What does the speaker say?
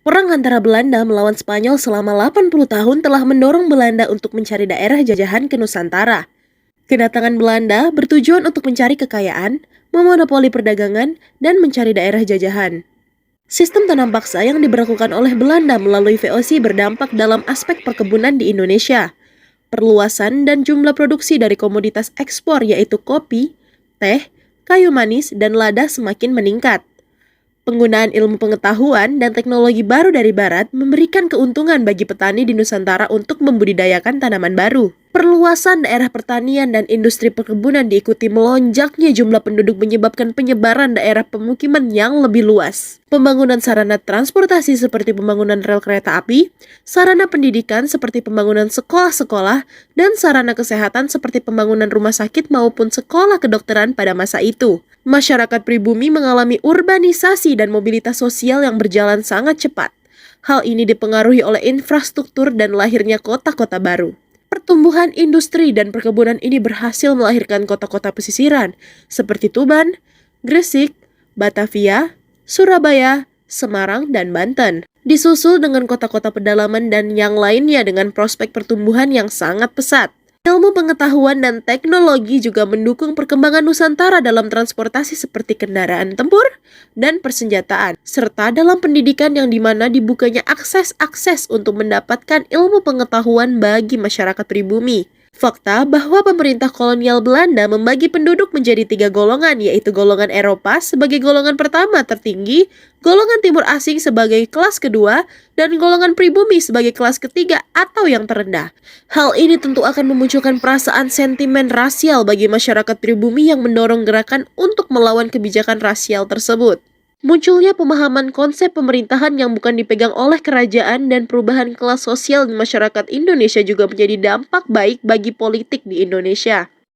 Perang antara Belanda melawan Spanyol selama 80 tahun telah mendorong Belanda untuk mencari daerah jajahan ke Nusantara. Kedatangan Belanda bertujuan untuk mencari kekayaan, memonopoli perdagangan, dan mencari daerah jajahan. Sistem tanam paksa yang diberlakukan oleh Belanda melalui VOC berdampak dalam aspek perkebunan di Indonesia. Perluasan dan jumlah produksi dari komoditas ekspor yaitu kopi, teh, kayu manis, dan lada semakin meningkat. Penggunaan ilmu pengetahuan dan teknologi baru dari Barat memberikan keuntungan bagi petani di Nusantara untuk membudidayakan tanaman baru. Perluasan daerah pertanian dan industri perkebunan diikuti melonjaknya jumlah penduduk menyebabkan penyebaran daerah pemukiman yang lebih luas. Pembangunan sarana transportasi seperti pembangunan rel kereta api, sarana pendidikan seperti pembangunan sekolah-sekolah, dan sarana kesehatan seperti pembangunan rumah sakit maupun sekolah kedokteran pada masa itu. Masyarakat pribumi mengalami urbanisasi dan mobilitas sosial yang berjalan sangat cepat. Hal ini dipengaruhi oleh infrastruktur dan lahirnya kota-kota baru. Pertumbuhan industri dan perkebunan ini berhasil melahirkan kota-kota pesisiran seperti Tuban, Gresik, Batavia, Surabaya, Semarang, dan Banten. Disusul dengan kota-kota pedalaman dan yang lainnya dengan prospek pertumbuhan yang sangat pesat. Ilmu pengetahuan dan teknologi juga mendukung perkembangan Nusantara dalam transportasi seperti kendaraan tempur dan persenjataan, serta dalam pendidikan yang dimana dibukanya akses untuk mendapatkan ilmu pengetahuan bagi masyarakat pribumi. Fakta bahwa pemerintah kolonial Belanda membagi penduduk menjadi 3 golongan, yaitu golongan Eropa sebagai golongan pertama tertinggi, golongan timur asing sebagai kelas kedua, dan golongan pribumi sebagai kelas ketiga atau yang terendah. Hal ini tentu akan memunculkan perasaan sentimen rasial bagi masyarakat pribumi yang mendorong gerakan untuk melawan kebijakan rasial tersebut. Munculnya pemahaman konsep pemerintahan yang bukan dipegang oleh kerajaan dan perubahan kelas sosial di masyarakat Indonesia juga menjadi dampak baik bagi politik di Indonesia.